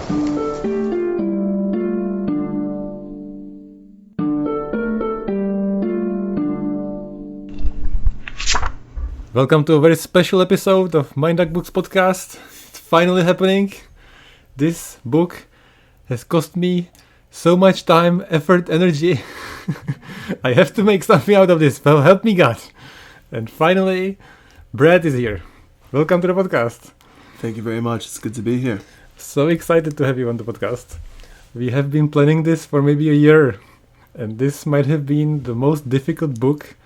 Welcome to a very special episode of Mind Duck Books podcast. It's finally happening. This book has cost me so much time, effort, energy. I have to make something out of this. Well, help me God. And finally, Brad is here. Welcome to the podcast. Thank you very much. It's good to be here. So excited to have you on the podcast. We have been planning this for maybe a year. And this might have been the most difficult book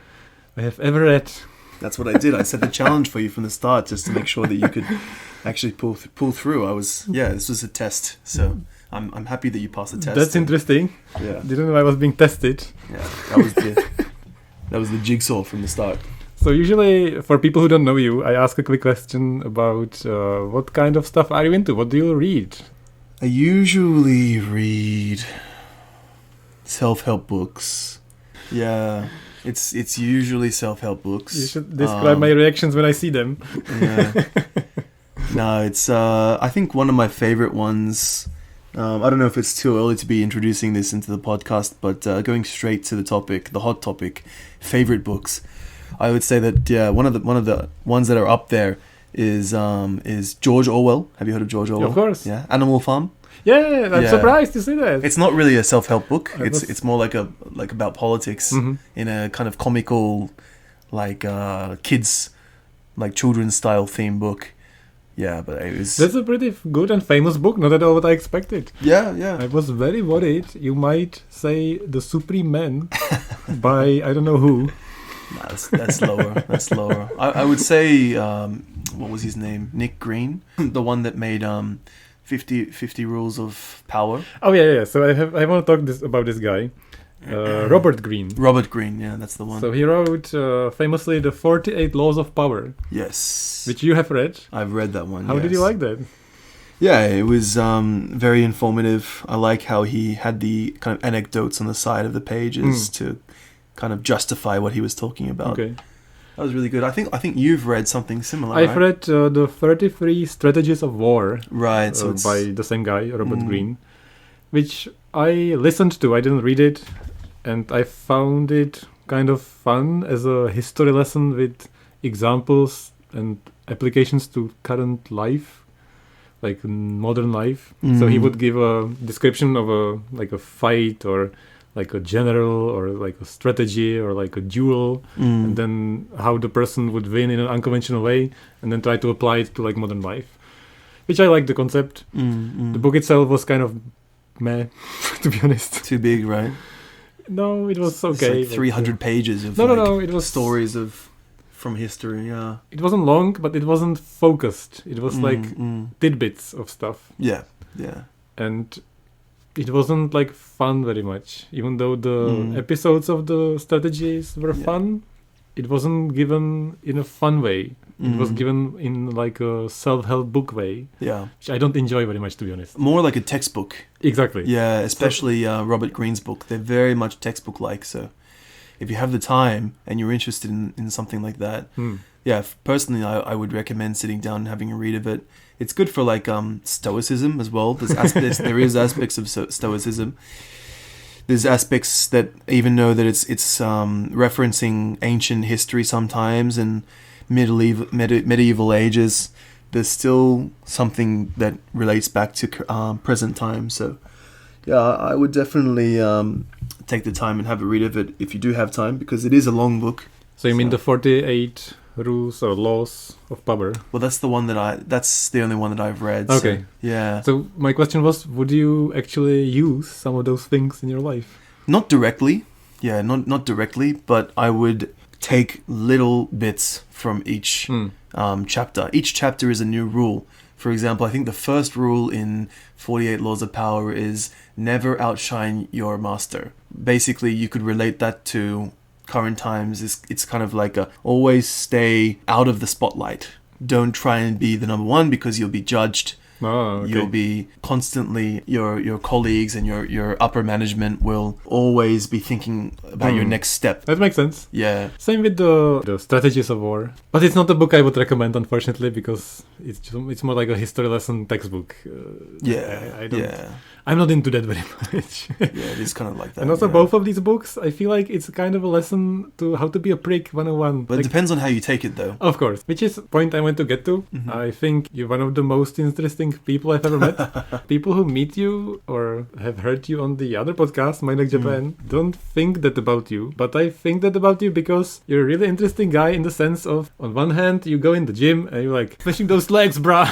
I have ever read. That's what I did. I set the challenge for you from the start just to make sure that you could actually pull through. This was a test. So I'm happy that you passed the test. That's interesting. Yeah. Didn't know I was being tested. Yeah. That was the jigsaw from the start. So usually, for people who don't know you, I ask a quick question about what kind of stuff are you into? What do you read? I usually read self-help books. Yeah. It's usually self-help books. You should describe my reactions when I see them. Yeah. No, it's I think one of my favorite ones. I don't know if it's too early to be introducing this into the podcast, but going straight to the topic, the hot topic, favorite books. I would say that one of the ones that are up there is George Orwell. Have you heard of George Orwell? Of course. Yeah, Animal Farm. Yeah, I'm surprised to see that. It's not really a self-help book. It's more like about politics in a kind of comical, kids, children's style theme book. Yeah, but it was. That's a pretty good and famous book. Not at all what I expected. Yeah. I was very worried you might say The Supreme Man by I don't know who. Nah, that's lower. That's lower. I would say what was his name? Nick Green, the one that made 50 Rules of Power. Oh yeah. So I want to talk about this guy, Robert Greene. Robert Greene, yeah, that's the one. So he wrote famously the 48 Laws of Power. Yes. Which you have read. I've read that one. How did you like that? Yeah, it was very informative. I like how he had the kind of anecdotes on the side of the pages to kind of justify what he was talking about. Okay. That was really good. I think you've read something similar. I've read the 33 Strategies of War, right? So by the same guy, Robert Greene, which I listened to. I didn't read it, and I found it kind of fun as a history lesson with examples and applications to current life, like modern life. So he would give a description of a fight or like a general or like a strategy or like a duel, and then how the person would win in an unconventional way, and then try to apply it to like modern life, which I like the concept. The book itself was kind of meh, to be honest. Too big, right? No, it was okay. It's like 300 pages of no, it was stories from history. Yeah, it wasn't long, but it wasn't focused. It was like tidbits of stuff. Yeah, and it wasn't like fun very much, even though the episodes of the strategies were fun. It wasn't given in a fun way. It was given in like a self-help book way, which I don't enjoy very much, to be honest. More like a textbook. Exactly. Yeah, especially Robert Greene's book. They're very much textbook-like. So if you have the time and you're interested in something like that, personally, I would recommend sitting down and having a read of it. It's good for stoicism as well. There is aspects of stoicism. There's aspects that, even though that it's referencing ancient history sometimes and medieval ages, there's still something that relates back to present time. So yeah, I would definitely take the time and have a read of it if you do have time, because it is a long book. So you mean the 48 rules or laws of power? Well, that's the only one that I've read. Okay. So, yeah. So my question was, would you actually use some of those things in your life? Not directly. Yeah, not directly, but I would take little bits from each chapter. Each chapter is a new rule. For example, I think the first rule in 48 Laws of Power is never outshine your master. Basically, you could relate that to current times. It's kind of like always stay out of the spotlight. Don't try and be the number one, because you'll be judged Oh, okay. You'll be constantly, your colleagues and your upper management will always be thinking about your next step. That makes sense. Yeah. Same with the Strategies of War. But it's not a book I would recommend, unfortunately, because it's more like a history lesson textbook. I don't, I'm not into that very much. Yeah, it is kind of like that. And also both of these books, I feel like it's kind of a lesson to how to be a prick 101. But it depends on how you take it, though. Of course. Which is a point I want to get to. Mm-hmm. I think you're one of the most interesting people I've ever met. People who meet you or have heard you on the other podcast, Mind Like Japan, don't think that about you. But I think that about you because you're a really interesting guy in the sense of, on one hand, you go in the gym and you're like, flashing those legs, brah.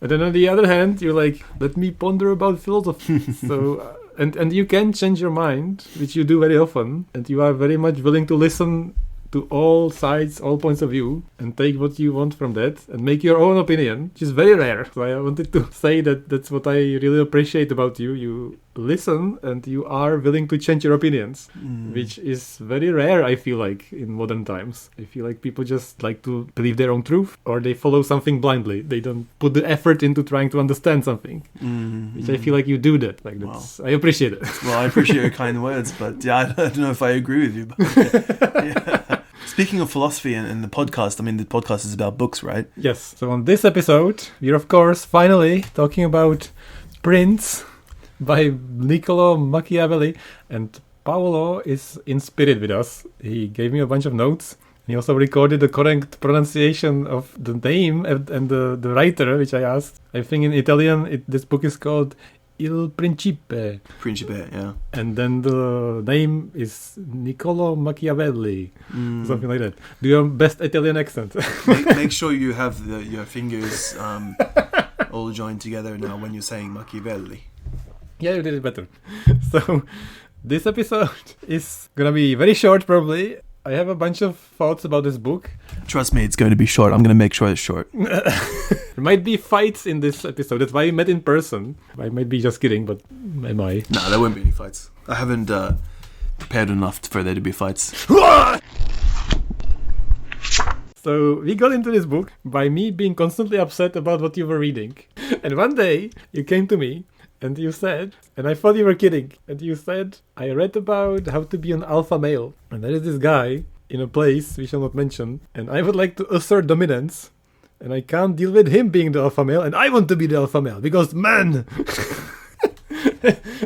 And then on the other hand, you're like, let me ponder about philosophy. So, and you can change your mind, which you do very often. And you are very much willing to listen to all sides, all points of view, and take what you want from that and make your own opinion, which is very rare. So I wanted to say that that's what I really appreciate about you. You listen and you are willing to change your opinions, which is very rare, I feel like, in modern times. I feel like people just like to believe their own truth, or they follow something blindly. They don't put the effort into trying to understand something, which I feel like you do that. Like that's, I appreciate it. Well, I appreciate your kind words, but yeah, I don't know if I agree with you. But yeah. Speaking of philosophy and the podcast, I mean, the podcast is about books, right? Yes. So on this episode, we're of course finally talking about Prince by Niccolo Machiavelli, and Paolo is in spirit with us. He gave me a bunch of notes. He also recorded the correct pronunciation of the name and the writer, which I asked. I think in Italian, this book is called Il Principe. Principe, yeah. And then the name is Niccolo Machiavelli, something like that. Do your best Italian accent. Make sure you have your fingers all joined together now when you're saying Machiavelli. Yeah, you did it better. So, this episode is gonna be very short, probably. I have a bunch of thoughts about this book. Trust me, it's going to be short. I'm going to make sure it's short. There might be fights in this episode. That's why we met in person. I might be just kidding, but am I? No, there won't be any fights. I haven't prepared enough for there to be fights. So we got into this book by me being constantly upset about what you were reading. And one day you came to me and you said, and I thought you were kidding, and you said, I read about how to be an alpha male. And there is this guy in a place we shall not mention, and I would like to assert dominance. And I can't deal with him being the alpha male, and I want to be the alpha male, because man!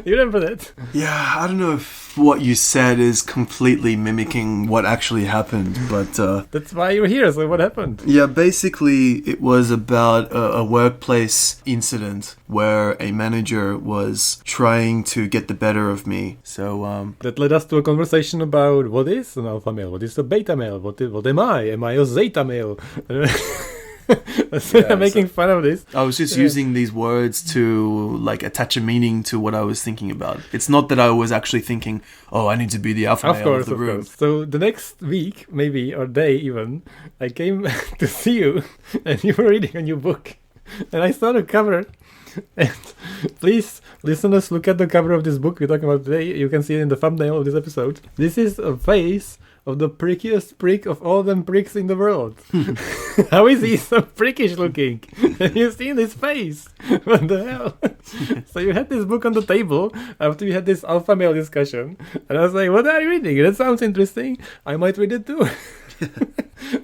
You remember that? Yeah, I don't know if what you said is completely mimicking what actually happened, but... That's why you're here, so what happened? Yeah, basically it was about a workplace incident where a manager was trying to get the better of me. So, that led us to a conversation about what is an alpha male, what is a beta male, what am I? Am I a zeta male? I'm making fun of this. I was just using these words to like attach a meaning to what I was thinking about. It's not that I was actually thinking, oh, I need to be the alpha male of the room. Course. So the next week, maybe, or day even, I came to see you and you were reading a new book. And I saw the cover. And please, listeners, look at the cover of this book we're talking about today. You can see it in the thumbnail of this episode. This is a face of the prickiest prick of all them pricks in the world. How is he so prickish looking? Have you seen his face? What the hell? So you had this book on the table after we had this alpha male discussion. And I was like, what are you reading? That sounds interesting. I might read it too.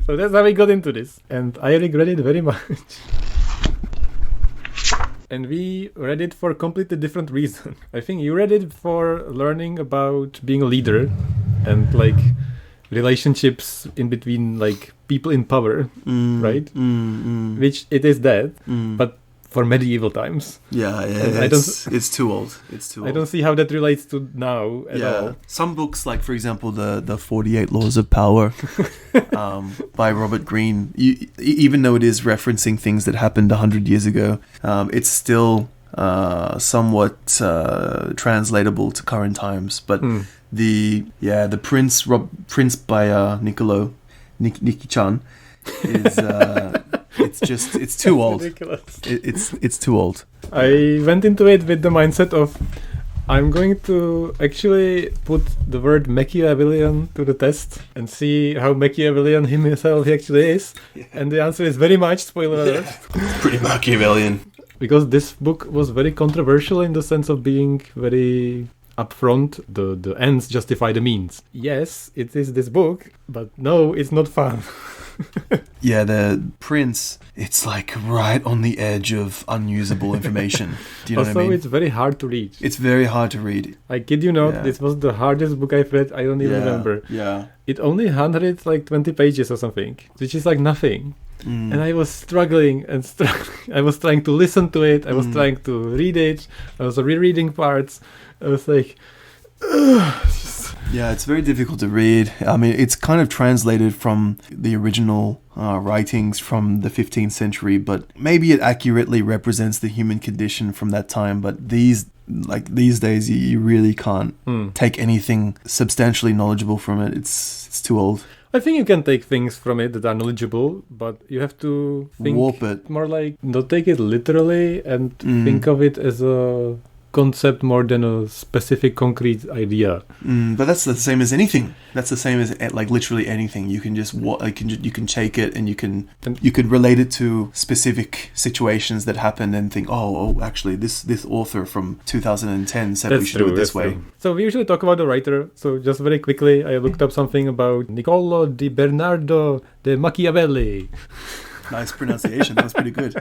So that's how we got into this. And I regret it very much. And we read it for a completely different reason. I think you read it for learning about being a leader and like relationships in between like people in power, right? Which it is that, but for medieval times. Yeah, it's too old. It's too old. I don't see how that relates to now at all. Some books, like for example, the 48 Laws of Power by Robert Greene, even though it is referencing things that happened 100 years ago, it's still somewhat translatable to current times. But the Prince by Niccolo Niki-chan is it's too old. It's too old. I went into it with the mindset of I'm going to actually put the word Machiavellian to the test and see how Machiavellian himself actually is. Yeah. And the answer is very much, spoiler alert. Pretty Machiavellian. because this book was very controversial in the sense of being very upfront. The ends justify the means. Yes, it is this book, but no, it's not fun. Yeah, the Prince, it's like right on the edge of unusable information. Do you know Also, what I mean? it's very hard to read. It's very hard to read. I kid you not, Yeah. this was the hardest book I've read. I don't even remember. Yeah. It only 120 pages or something, which is like nothing. Mm. And I was struggling and I was trying to listen to it. I was trying to read it. I was rereading parts. I was like, Yeah, it's very difficult to read. I mean, it's kind of translated from the original writings from the 15th century, but maybe it accurately represents the human condition from that time. But these days, you really can't take anything substantially knowledgeable from it. It's too old. I think you can take things from it that are knowledgeable, but you have to think Warp it. more like, not take it literally and think of it as a concept more than a specific concrete idea. But that's the same as anything. That's the same as like literally anything. You can just you can take it and you can relate it to specific situations that happened and think, oh, actually this author from 2010 said we should do it this way. True. So we usually talk about the writer. So just very quickly, I looked up something about Niccolo di Bernardo de Machiavelli. Nice pronunciation. That was pretty good.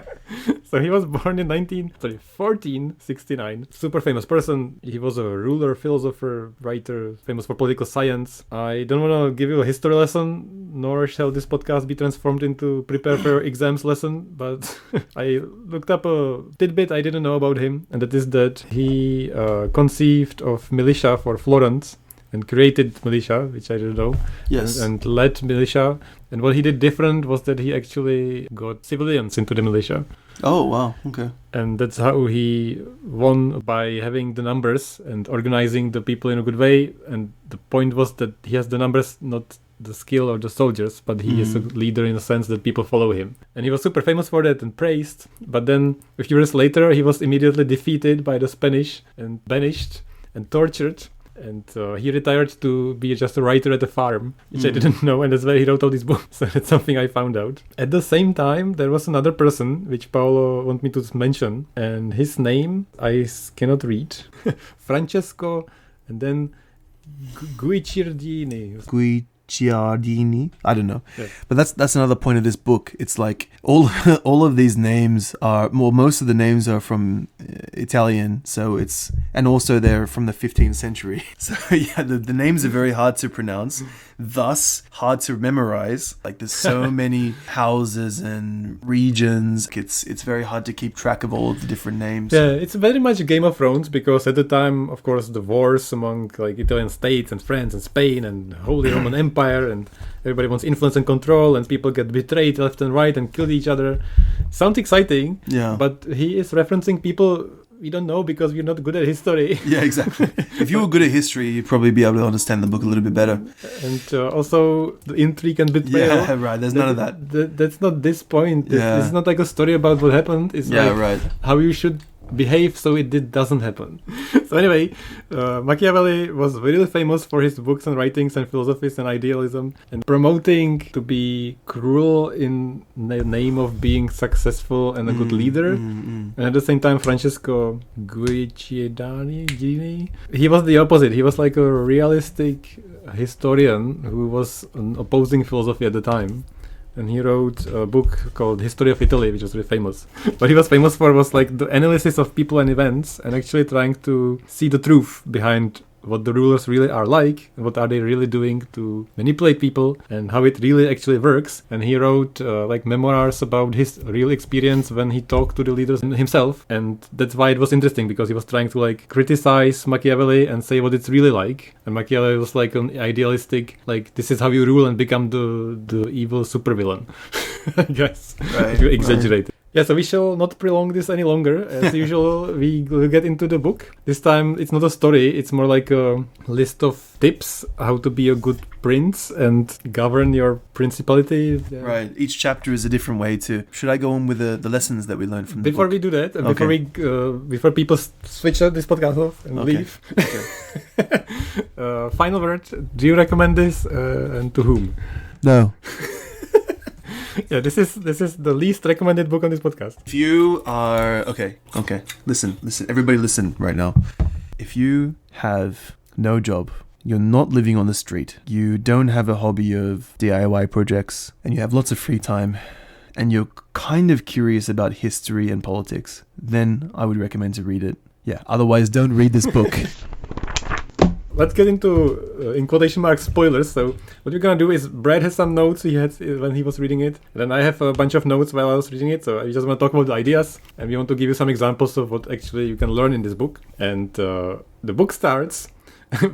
So he was born in 1469. Super famous person. He was a ruler, philosopher, writer, famous for political science. I don't want to give you a history lesson, nor shall this podcast be transformed into prepare for exams lesson, but I looked up a tidbit I didn't know about him, and that is that he conceived of militia for Florence and created militia, which I didn't know. Yes. And led militia. And what he did different was that he actually got civilians into the militia. Oh, wow. Okay. And that's how he won, by having the numbers and organizing the people in a good way. And the point was that he has the numbers, not the skill or the soldiers, but he is a leader in the sense that people follow him. And he was super famous for that and praised. But then a few years later, he was immediately defeated by the Spanish and banished and tortured. And he retired to be just a writer at a farm, which I didn't know, and that's why he wrote all these books. So that's something I found out. At the same time, there was another person, which Paolo wanted me to mention, and his name I cannot read. Francesco, and then Guicciardini. Giardini. I don't know. Yeah. But that's another point of this book. It's like all of these names are, well, most of the names are from Italian, so it's, and also they're from the 15th century. So yeah, the names are very hard to pronounce, thus hard to memorize. Like there's so many houses and regions. It's very hard to keep track of all of the different names. Yeah, it's very much Game of Thrones, because at the time, of course, the wars among like Italian states and France and Spain and Holy Roman Empire, and everybody wants influence and control, and people get betrayed left and right and kill each other. Sounds exciting, Yeah. but he is referencing people we don't know because we're not good at history. Yeah, exactly. If you were good at history, you'd probably be able to understand the book a little bit better. And also the intrigue and betrayal. Yeah, right. There's none of that. That's not this point. Yeah. It's not like a story about what happened. It's Yeah, like right. how you should behave so it doesn't happen. So anyway, Machiavelli was really famous for his books and writings and philosophies and idealism, and promoting to be cruel in the name of being successful and a good leader. And at the same time, Francesco Guicciardini, he was the opposite. He was like a realistic historian who was an opposing philosophy at the time. And he wrote a book called History of Italy, which was really famous. What he was famous for was like the analysis of people and events, and actually trying to see the truth behind what the rulers really are like, and what are they really doing to manipulate people, and how it really actually works. And he wrote like memoirs about his real experience when he talked to the leaders himself. And that's why it was interesting, because he was trying to like criticize Machiavelli and say what it's really like. And Machiavelli was like an idealistic, like this is how you rule and become the evil supervillain. I guess. Right, If you exaggerate it. Yeah, so we shall not prolong this any longer. As usual, we will get into the book. This time, it's not a story. It's more like a list of tips how to be a good prince and govern your principality. Yeah. Right. Each chapter is a different way to... Should I go on with the lessons that we learned from the Before book? we do that, and Okay. before people switch this podcast off and Okay. leave, final word. Do you recommend this, and to whom? No. Yeah, this is the least recommended book on this podcast. If you are okay, listen, everybody, listen right now. If you have no job, you're not living on the street, you don't have a hobby of DIY projects, and you have lots of free time, and you're kind of curious about history and politics, then I would recommend to read it. Yeah, otherwise don't read this book. Let's get into, in quotation marks, spoilers. So what we're gonna do is Brad has some notes he had when he was reading it, and then I have a bunch of notes while I was reading it. So I just want to talk about the ideas, and we want to give you some examples of what actually you can learn in this book. And the book starts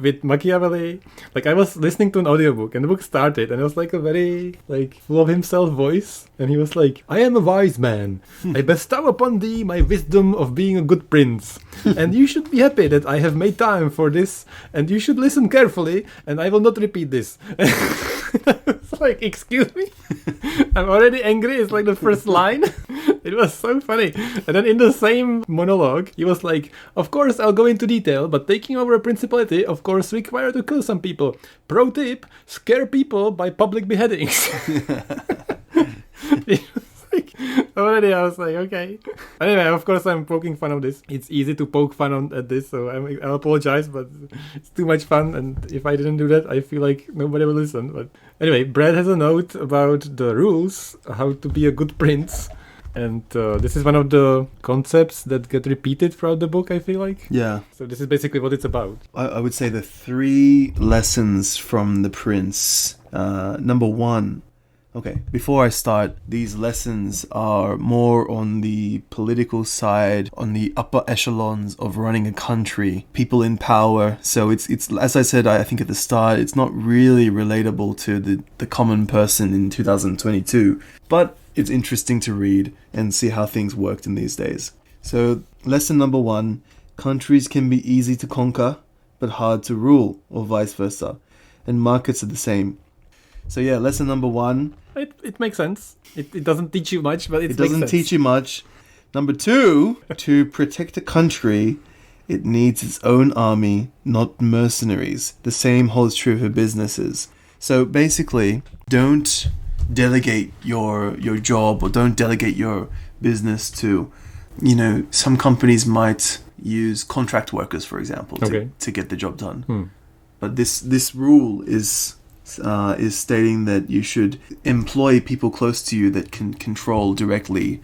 with Machiavelli. Like, I was listening to an audiobook and the book started and it was like a very full of himself voice, and he was like, I am a wise man. I bestow upon thee my wisdom of being a good prince, and you should be happy that I have made time for this, and you should listen carefully, and I will not repeat this. It's like, excuse me? I'm already angry. It's like the first line. It was so funny. And then in the same monologue, he was like, of course, I'll go into detail, but taking over a principality, of course, require to kill some people. Pro tip, scare people by public beheadings. It was like, already I was like, okay. Anyway, of course, I'm poking fun of this. It's easy to poke fun at this, so I apologize, but it's too much fun, and if I didn't do that, I feel like nobody will listen. But anyway, Brad has a note about the rules, how to be a good prince. And this is one of the concepts that get repeated throughout the book, I feel like. Yeah. So this is basically what it's about. I would say the 3 lessons from the prince. Number 1. Okay, before I start, these lessons are more on the political side, on the upper echelons of running a country, people in power. So it's as I said, I think at the start, it's not really relatable to the common person in 2022. But it's interesting to read and see how things worked in these days. So lesson number 1, countries can be easy to conquer, but hard to rule, or vice versa. And markets are the same. So yeah, lesson number 1. It makes sense. It doesn't teach you much, but it doesn't teach you much. Number 2, to protect a country, it needs its own army, not mercenaries. The same holds true for businesses. So basically, don't delegate your job, or don't delegate your business to, some companies might use contract workers, for example, to get the job done. But this rule is stating that you should employ people close to you that can control directly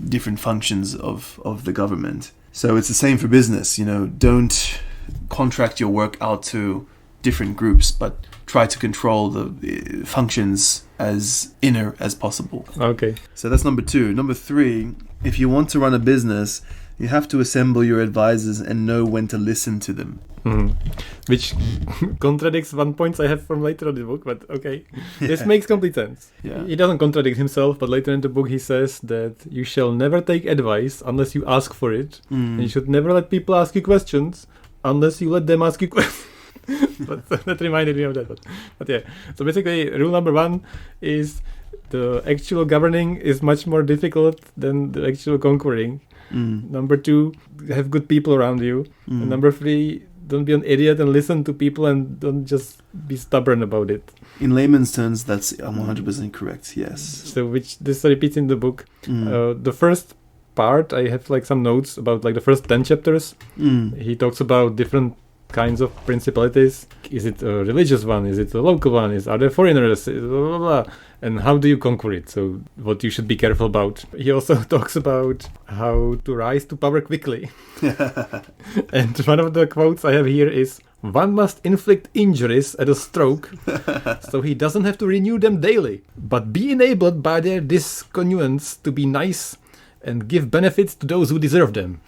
different functions of the government. So it's the same for business. Don't contract your work out to different groups, but try to control the functions as inner as possible. Okay. So that's number 2. Number 3, if you want to run a business, you have to assemble your advisors and know when to listen to them. Which contradicts one point I have from later in the book, but okay. This makes complete sense. Yeah. He doesn't contradict himself, but later in the book he says that you shall never take advice unless you ask for it. And you should never let people ask you questions unless you let them ask you questions. But that reminded me of that. But yeah, so basically rule number 1 is the actual governing is much more difficult than the actual conquering. Number 2, have good people around you. And number 3, don't be an idiot and listen to people and don't just be stubborn about it. In layman's terms, that's 100% correct, yes. So which this repeats in the book. The first part, I have some notes about the first 10 chapters. He talks about different kinds of principalities. Is it a religious one? Is it a local one? Are there foreigners? Blah, blah, blah. And how do you conquer it? So what you should be careful about. He also talks about how to rise to power quickly. And one of the quotes I have here is, one must inflict injuries at a stroke so he doesn't have to renew them daily, but be enabled by their discontinuance to be nice and give benefits to those who deserve them.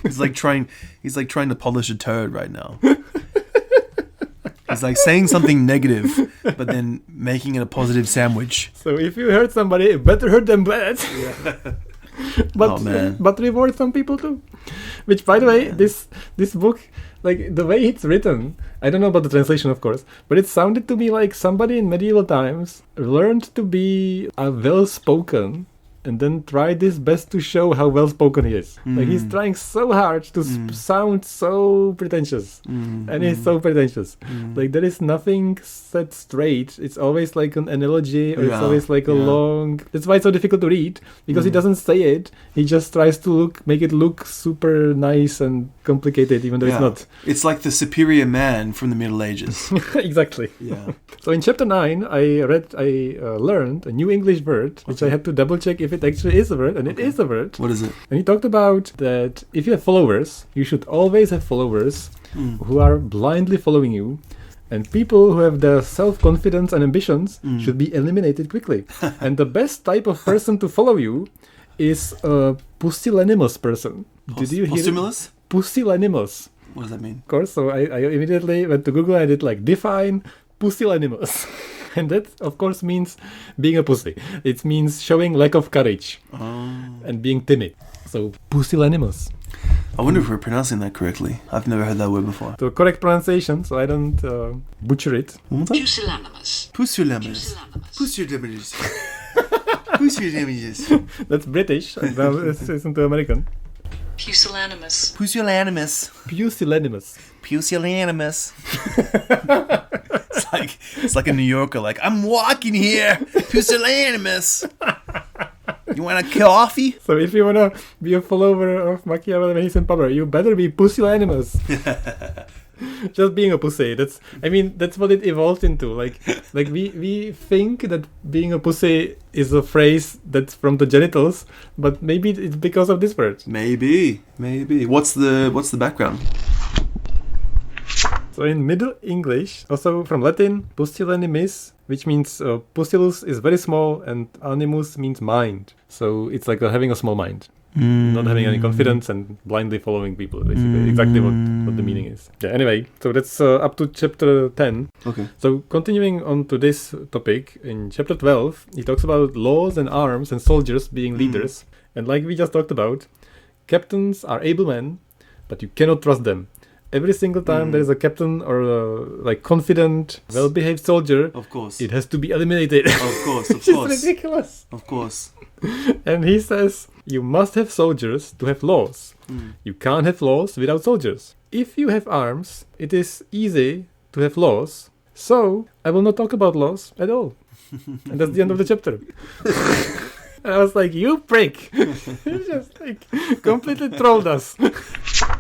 He's like trying to polish a turd right now. He's like saying something negative, but then making it a positive sandwich. So if you hurt somebody, better hurt them bad. Yeah. But reward some people too. Which, by the way, this book, the way it's written, I don't know about the translation, of course, but it sounded to me like somebody in medieval times learned to be well-spoken and then tried his best to show how well spoken he is. Like he's trying so hard to sound so pretentious, and he's so pretentious. Like there is nothing set straight. It's always like an analogy, or it's always like a long. That's why it's so difficult to read, because he doesn't say it. He just tries to make it look super nice and complicated, even though it's not. It's like the superior man from the Middle Ages. Exactly. Yeah. So in chapter 9, I learned a new English word, which I had to double check if it actually is a word, and it is a word. What is it? And he talked about that if you have followers, you should always have followers who are blindly following you. And people who have their self-confidence and ambitions should be eliminated quickly. And the best type of person to follow you is a pusillanimous person. Did you hear Posthumous? Pusillanimous. What does that mean? Of course, so I immediately went to Google and I did like define pusillanimous. And that, of course, means being a pussy. It means showing lack of courage and being timid. So, pusillanimous. I wonder if we're pronouncing that correctly. I've never heard that word before. The correct pronunciation, so I don't butcher it. Pusillanimous. Pusillanimous. Pusillanimous. Pusillanimous. That's British. Now this isn't American. Pusillanimous. Pusillanimous. Pusillanimous. Pusillanimous. It's like a New Yorker, like, I'm walking here. Pusillanimous. You want a coffee? So if you want to be a follower of Machiavelli when he's in power, you better be pusillanimous. Just being a pussy. That's what it evolved into. Like we think that being a pussy is a phrase that's from the genitals, but maybe it's because of this word. Maybe. What's the background? So in Middle English, also from Latin, pusillanimous, which means pusillus is very small and animus means mind. So it's like having a small mind. Not having any confidence and blindly following people, basically. Exactly what the meaning is. Yeah, anyway, so that's up to chapter 10. Okay. So continuing on to this topic, in chapter 12, he talks about laws and arms and soldiers being leaders. And like we just talked about, captains are able men, but you cannot trust them. Every single time there is a captain or a confident, well-behaved soldier, of course, it has to be eliminated. Of course. It's ridiculous. Of course. And he says, you must have soldiers to have laws. You can't have laws without soldiers. If you have arms, it is easy to have laws. So, I will not talk about laws at all. And that's the end of the chapter. And I was like, you prick! He just completely trolled us.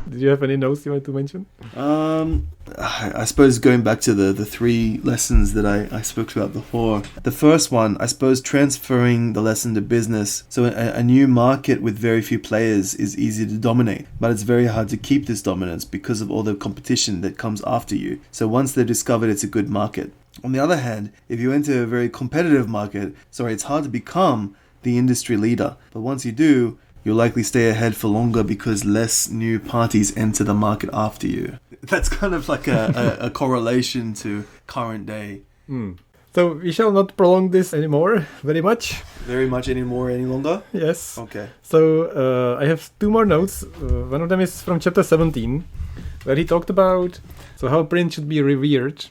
Did you have any notes you want to mention? I suppose going back to the three lessons that I spoke about before. The first one, I suppose, transferring the lesson to business. So a new market with very few players is easy to dominate, but it's very hard to keep this dominance because of all the competition that comes after you. So once they're discovered, it's a good market. On the other hand, if you enter a very competitive market, it's hard to become the industry leader. But once you do, you'll likely stay ahead for longer because less new parties enter the market after you. That's kind of like a correlation to current day. So we shall not prolong this anymore, very much. Very much any longer? Yes. Okay. So I have two more notes. One of them is from chapter 17, where he talked about how a prince should be revered.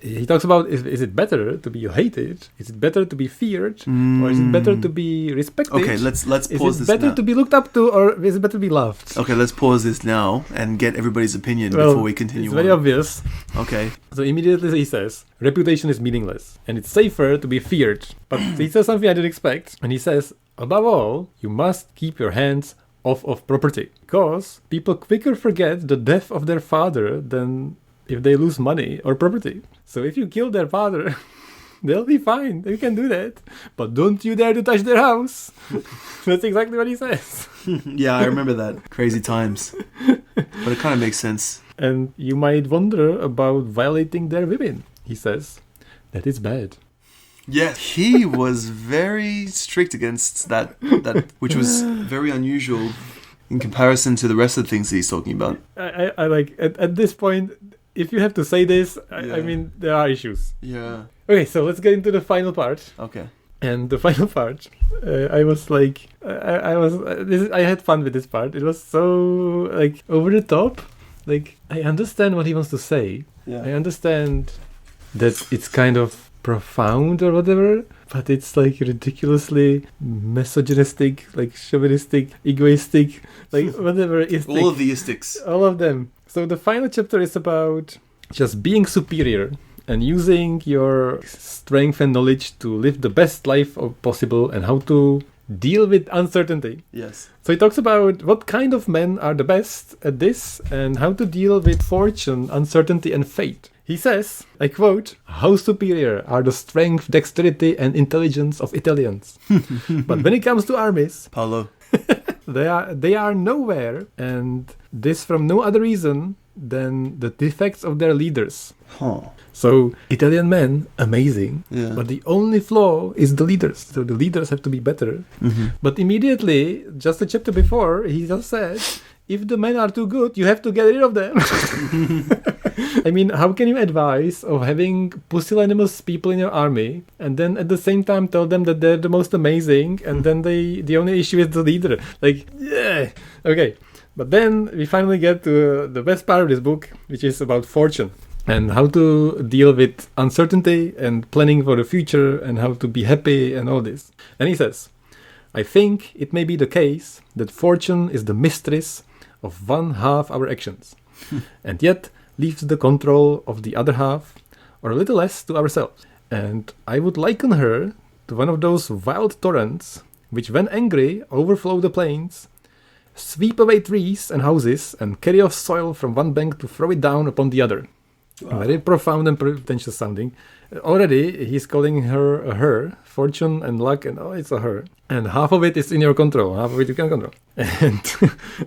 He talks about is it better to be hated? Is it better to be feared? Or is it better to be respected? Okay, let's pause this now. Is it better to be looked up to, or is it better to be loved? Okay, let's pause this now and get everybody's opinion before we continue. It's very obvious. Okay. So immediately he says, reputation is meaningless, and it's safer to be feared. But he says something I didn't expect, and he says, above all, you must keep your hands off of property, because people quicker forget the death of their father than if they lose money or property. So if you kill their father, they'll be fine. You can do that. But don't you dare to touch their house. That's exactly what he says. Yeah, I remember that. Crazy times. But it kind of makes sense. And you might wonder about violating their women. He says that it's bad. Yeah, he was very strict against that which was very unusual in comparison to the rest of the things that he's talking about. I like, at this point, if you have to say this, I mean, there are issues. Yeah. Okay, so let's get into the final part. Okay. And the final part, I was like, I had fun with this part. It was so over the top. I understand what he wants to say. Yeah. I understand that it's kind of profound or whatever, but it's like ridiculously misogynistic, like chauvinistic, egoistic, like whatever. All of the istics. All of them. So the final chapter is about just being superior and using your strength and knowledge to live the best life possible and how to deal with uncertainty. Yes. So he talks about what kind of men are the best at this and how to deal with fortune, uncertainty, and fate. He says, I quote, "How superior are the strength, dexterity, and intelligence of Italians. But when it comes to armies, Paolo. they are nowhere, and this from no other reason than the defects of their leaders." Huh. So Italian men, amazing, Yeah. but the only flaw is the leaders. So the leaders have to be better. Mm-hmm. But immediately, just a chapter before, he just said, if the men are too good, you have to get rid of them. I mean, how can you advise of having pusillanimous people in your army and then at the same time tell them that they're the most amazing and then the only issue is the leader? Like, yeah. Okay. But then we finally get to the best part of this book, which is about fortune and how to deal with uncertainty and planning for the future and how to be happy and all this. And he says, I think it may be the case that fortune is the mistress of one half our actions, and yet leaves the control of the other half, or a little less, to ourselves. And I would liken her to one of those wild torrents which, when angry, overflow the plains, sweep away trees and houses, and carry off soil from one bank to throw it down upon the other. Wow. Very profound and pretentious sounding. Already, he's calling her a her, fortune and luck, and it's a her. And half of it is in your control, half of it you can control. And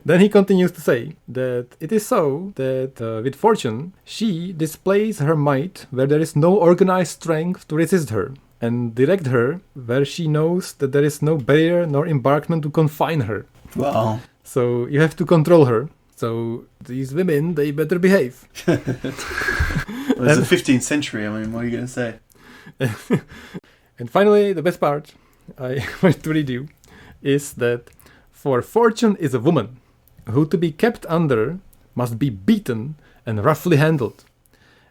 then he continues to say that it is so that with fortune, she displays her might where there is no organized strength to resist her, and direct her where she knows that there is no barrier nor embankment to confine her. Wow. So you have to control her. So these women, they better behave. Well, it's the 15th century. I mean, what are you going to say? And finally, the best part I want to read you is that for fortune is a woman who to be kept under must be beaten and roughly handled.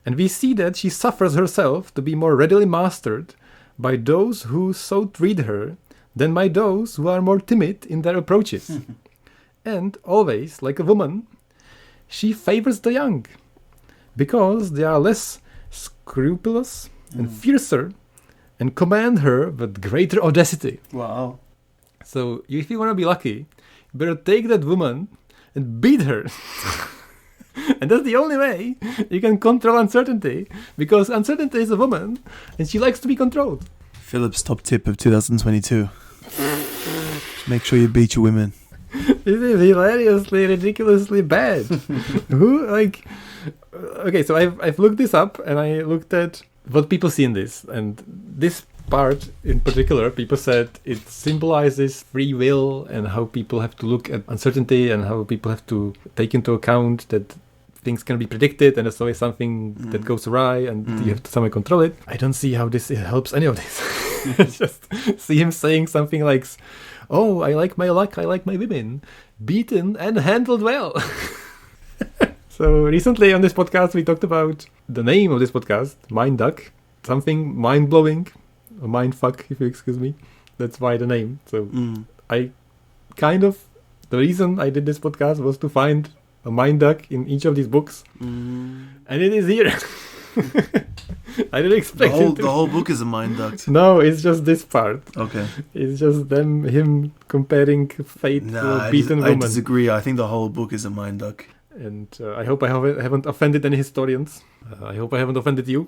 And we see that she suffers herself to be more readily mastered by those who so treat her than by those who are more timid in their approaches. And always, like a woman, she favors the young, because they are less scrupulous and fiercer, and command her with greater audacity. Wow. So, if you want to be lucky, you better take that woman and beat her. And that's the only way you can control uncertainty, because uncertainty is a woman, and she likes to be controlled. Philip's top tip of 2022. Make sure you beat your women. This is hilariously, ridiculously bad. Who, like... Okay, so I've looked this up, and I looked at what people see in this. And this part in particular, people said it symbolizes free will and how people have to look at uncertainty and how people have to take into account that things can be predicted and there's always something that goes awry and you have to somehow control it. I don't see how this helps any of this. Just see him saying something like... Oh, I like my luck, I like my women. Beaten and handled well. So recently on this podcast, we talked about the name of this podcast, Mind Duck. Something mind-blowing. Or mind-fuck, if you excuse me. That's why the name. So I kind of... The reason I did this podcast was to find a mind duck in each of these books. And it is here. I didn't expect it. The whole book is a mind duct. No, it's just this part. Okay. It's just him comparing fate to a beaten woman. I disagree. I think the whole book is a mind duck. And I hope I haven't offended any historians. I hope I haven't offended you.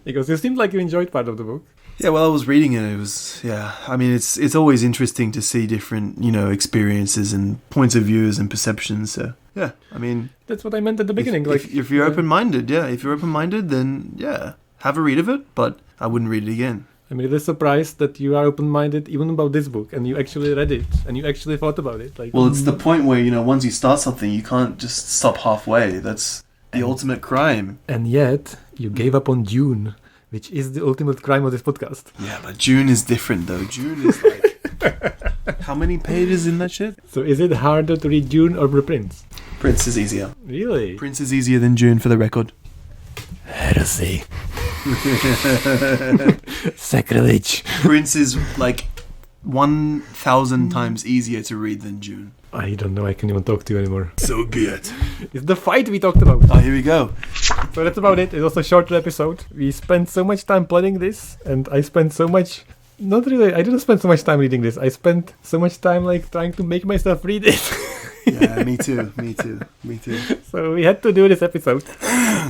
Because you seemed like you enjoyed part of the book. Yeah, well, I was reading it. It was, I mean, it's always interesting to see different, experiences and points of views and perceptions. So, yeah, I mean... That's what I meant at the beginning. If you're open-minded, if you're open-minded, then, have a read of it, but I wouldn't read it again. I'm really surprised that you are open-minded even about this book, and you actually read it, and you actually thought about it. Well, it's the point where, once you start something, you can't just stop halfway. That's the ultimate crime. And yet, you gave up on Dune, which is the ultimate crime of this podcast. Yeah, but Dune is different, though. Dune is how many pages in that shit? So is it harder to read Dune or The Prince? Prince is easier. Really? Prince is easier than Dune, for the record. Heresy. Sacrilege. Prince is like 1,000 times easier to read than June. I don't know. I can't even talk to you anymore. So be it. It's the fight we talked about. Oh, here we go. So that's about it. It was a shorter episode. We spent so much time planning this, and I spent so much. Not really. I didn't spend so much time reading this. I spent so much time like trying to make myself read it. Yeah, me too. So we had to do this episode.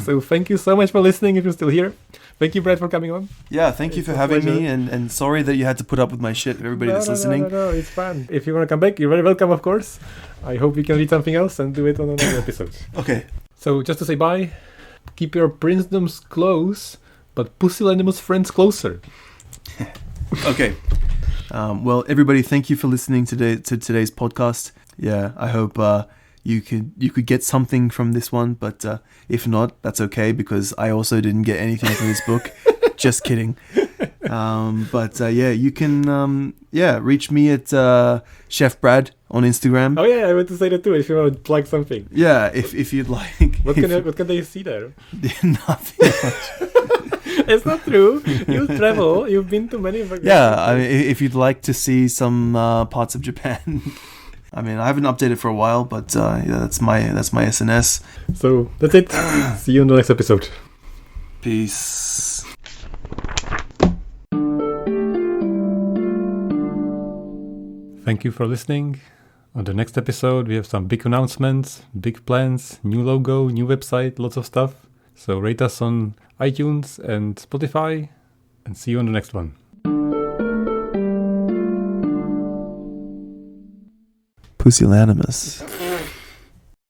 So thank you so much for listening. If you're still here, thank you, Brad, for coming on. Yeah, thank you for having me, and sorry that you had to put up with my shit. Everybody that's listening. No, it's fun. If you want to come back, you're very welcome, of course. I hope we can read something else and do it on another episode. Okay. So just to say bye, keep your princedoms close, but pusillanimous friends closer. Okay. Well, everybody, thank you for listening to today's podcast. Yeah, I hope you could get something from this one, but if not, that's okay, because I also didn't get anything from this book. Just kidding. But you can reach me at Chef Brad on Instagram. Oh yeah, I want to say that too. If you want to plug something. Yeah, if you'd like. What can they see there? Nothing much. It's not true. You travel. You've been to many. Yeah, I mean, if you'd like to see some parts of Japan. I mean, I haven't updated for a while, but that's my SNS. So that's it. See you in the next episode. Peace. Thank you for listening. On the next episode, we have some big announcements, big plans, new logo, new website, lots of stuff. So rate us on iTunes and Spotify, and see you on the next one. Pusillanimous.